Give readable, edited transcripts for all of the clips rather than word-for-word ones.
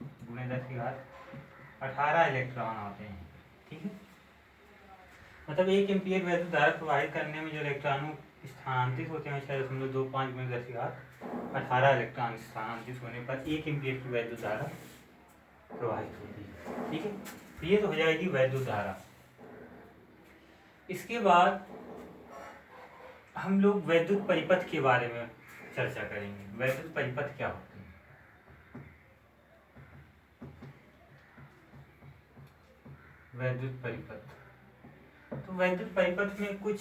गुणे 10⁻18 इलेक्ट्रॉन होते हैं। ठीक है, मतलब 1 एम्पीयर वैद्युत धारा प्रवाहित करने में जो इलेक्ट्रॉनों स्थानांतरित होते हैं 6.25 गुणे 10⁻18 इलेक्ट्रॉन स्थानांतरित होने पर 1 एम्पीयर की वैद्युत धारा प्रवाहित होती है। ठीक है, तो ये तो हो जाएगी वैद्युत धारा। इसके बाद हम लोग वैद्युत परिपथ के बारे में चर्चा करेंगे। वैद्युत परिपथ क्या होते हैं? वैद्युत परिपथ, तो वैद्युत परिपथ में कुछ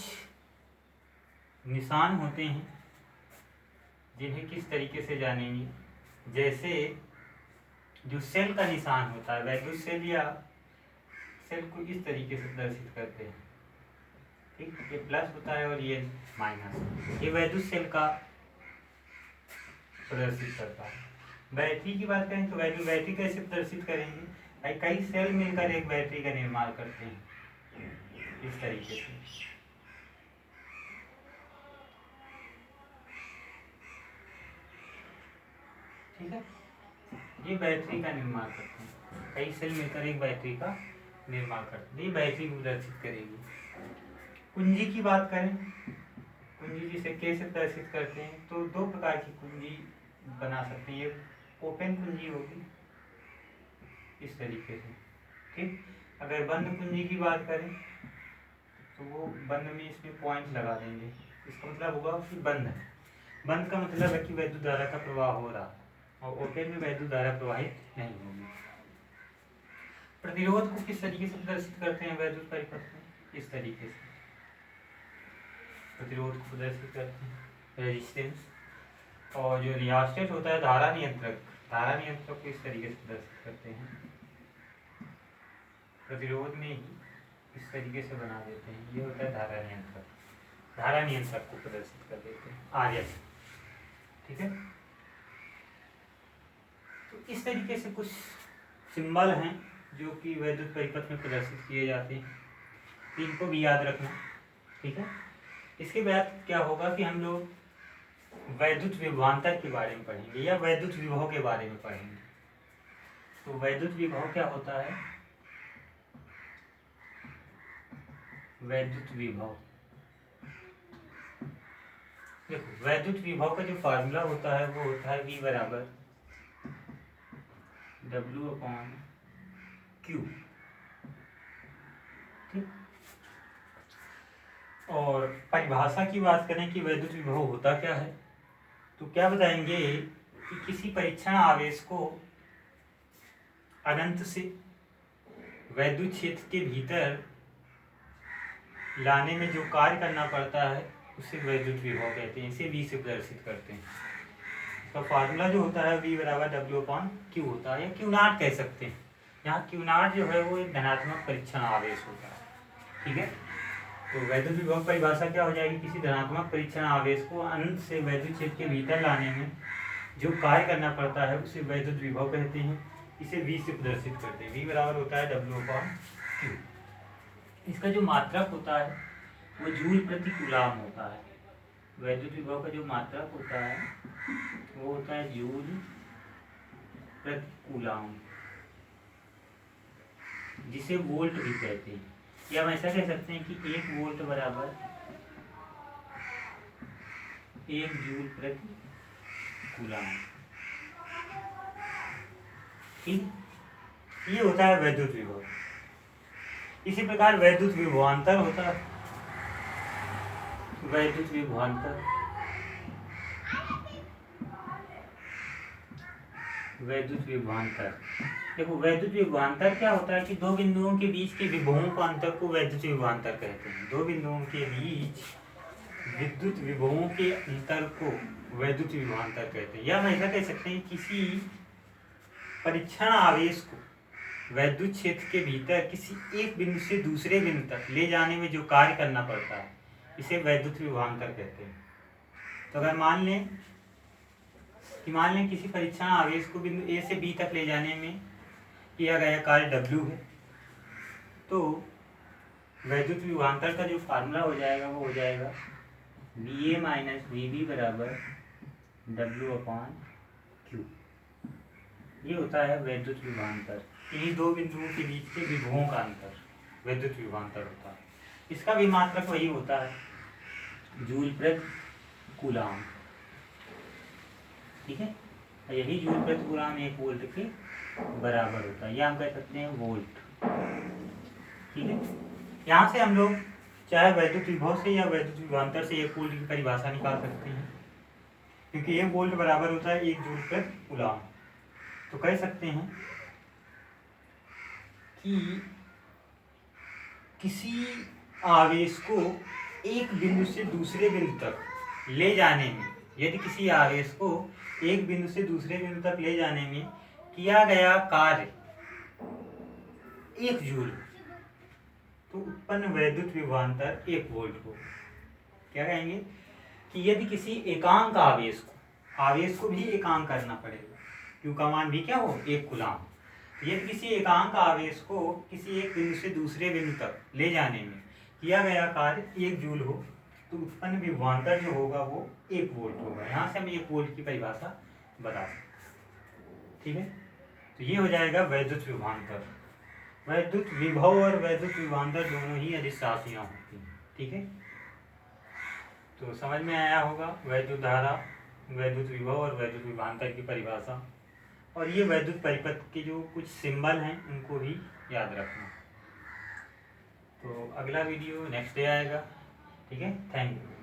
निशान होते हैं जिन्हें किस तरीके से जानेंगे। जैसे जो सेल का निशान होता है, वैद्युत सेल या सेल को इस तरीके से प्रदर्शित करते हैं। ठीक, ये प्लस होता है और ये माइनस, ये वैद्युत सेल का प्रदर्शित करता है। बैटरी की बात करें तो बैटरी कैसे प्रदर्शित करेंगे भाई, कई सेल मिलकर एक बैटरी का निर्माण करते हैं इस तरीके से। ठीक है, ये बैटरी का निर्माण करते हैं। कई सेल मिलकर एक बैटरी का निर्माण करते हैं, ये बैटरी को प्रदर्शित करेगी। कुंजी की बात करें, कुंजी जिसे कैसे प्रदर्शित करते हैं, तो दो प्रकार की कुंजी बना सकते हैं। एक ओपन कुंजी होगी इस तरीके से, ठीक। अगर बंद कुंजी की बात करें तो वो बंद में इसमें पॉइंट लगा देंगे, इसका मतलब होगा कि बंद है। बंद का मतलब है कि वैद्युत धारा का प्रवाह हो रहा है, और ओपन में वैद्युत धारा प्रवाहित नहीं होगी। प्रतिरोध को किस तरीके से प्रदर्शित करते हैं वैद्युत परिपथ में? इस तरीके से प्रतिरोध को प्रदर्शित करते हैं, रेजिस्टेंस। और जो रियास्टेट होता है धारा नियंत्रक को इस तरीके से प्रदर्शित करते हैं, प्रतिरोध में ही इस तरीके से बना देते हैं। ये होता है धारा नियंत्रक को प्रदर्शित कर देते हैं आरएस, ठीक है। तो इस तरीके से कुछ सिंबल हैं जो कि वैद्युत परिपथ में प्रदर्शित किए जाते हैं, इनको भी याद रखना, ठीक है। इसके बाद क्या होगा कि हम लोग वैद्युत विभवांतर के बारे में पढ़ेंगे या वैद्युत विभव के बारे में पढ़ेंगे। तो वैद्युत विभव क्या होता है? वैद्युत विभव, देखो वैद्युत विभव का जो फार्मूला होता है वो होता है V बराबर W/Q, ठीक। और परिभाषा की बात करें कि वैद्युत विभव होता क्या है, तो क्या बताएंगे कि किसी परीक्षण आवेश को अनंत से वैद्युत क्षेत्र के भीतर लाने में जो कार्य करना पड़ता है उसे वैद्युत विभव कहते हैं, इसे V से प्रदर्शित करते हैं। इसका फार्मूला जो होता है V बराबर W/Q होता है, या Q नॉट कह सकते हैं। यहाँ Q नॉट जो है वो एक धनात्मक परीक्षण आवेश होता है, ठीक है। तो वैद्युत विभव परिभाषा क्या हो जाएगी? किसी धनात्मक परीक्षण आवेश को अनंत से वैद्युत क्षेत्र के भीतर लाने में जो कार्य करना पड़ता है उसे वैद्युत विभव कहते हैं, इसे V से प्रदर्शित करते हैं। V बराबर होता है W/Q। इसका जो मात्रक होता है वो जूल प्रति कूलाम होता है। वैद्युत विभव का जो मात्रक होता है वो होता है जूल प्रति कूलाम, जिसे वोल्ट भी कहते हैं। या हम ऐसा कह सकते हैं कि 1 वोल्ट बराबर 1 जूल प्रति कूलाम, ठीक। ये होता है वैद्युत विभव। इसी प्रकार वैद्युत विभवांतर होता है। वैद्युत विभवांतर, वैद्युत विभवांतर, देखो वैद्युत विभवांतर क्या होता है कि दो बिंदुओं के बीच के विभवों का अंतर को वैद्युत विभवांतर कहते हैं। दो बिंदुओं के बीच विद्युत विभवों के अंतर को वैद्युत विभवांतर कहते हैं। या हम ऐसा कह सकते हैं किसी परीक्षण आवेश को वैद्युत क्षेत्र के भीतर किसी एक बिंदु से दूसरे बिंदु तक ले जाने में जो कार्य करना पड़ता है इसे वैद्युत विभवांतर कहते हैं। तो अगर मान लें किसी परीक्षण आवेश को बिंदु A से B तक ले जाने में किया गया कार्य W है, तो वैद्युत विभवांतर का जो फार्मूला हो जाएगा वो हो जाएगा VA माइनस VB बराबर W/Q। ये होता है वैद्युत विभवांतर, इन्हीं दो बिंदुओं के बीच के विभवों का अंतर वैद्युत विभवांतर होता है। इसका भी मात्रक वही होता है जूल प्रति कूलाम, ठीक है। यही जूल प्रति कूलाम 1 वोल्ट के बराबर होता है, या हम कह सकते हैं वोल्ट, ठीक है। यहाँ से हम लोग चाहे वैद्युत विभव से या वैद्युत विभवांतर से 1 वोल्ट की परिभाषा निकाल सकते हैं, क्योंकि 1 वोल्ट बराबर होता है 1 जूल प्रति कूलाम। तो कह सकते हैं कि किसी आवेश को एक बिंदु से दूसरे बिंदु तक ले जाने में, यदि किसी आवेश को एक बिंदु से दूसरे बिंदु तक ले जाने में किया गया कार्य 1 जूल, तो उत्पन्न वैद्युत विभवांतर 1 वोल्ट हो। क्या कहेंगे कि यदि किसी एकांक आवेश को भी एकांक करना पड़ेगा, Q का मान भी क्या हो 1 कूलाम। यदि किसी एकांक आवेश को किसी एक बिंदु से दूसरे बिंदु तक ले जाने में किया गया कार्य 1 जूल हो, तो उत्पन्न विभवांतर जो होगा वो 1 वोल्ट होगा। यहाँ से हम 1 वोल्ट की परिभाषा बता सकते हैं, ठीक है। तो ये हो जाएगा वैद्युत विभवांतर। वैद्युत विभव और वैद्युत विभवांतर दोनों ही अदिश राशियाँ होती हैं। ठीक है, तो समझ में आया होगा वैद्युत धारा, वैद्युत विभव और वैद्युत विभवांतर की परिभाषा, और ये वैद्युत परिपथ के जो कुछ सिंबल हैं उनको भी याद रखना। तो अगला वीडियो नेक्स्ट डे आएगा। ठीक है, थैंक यू।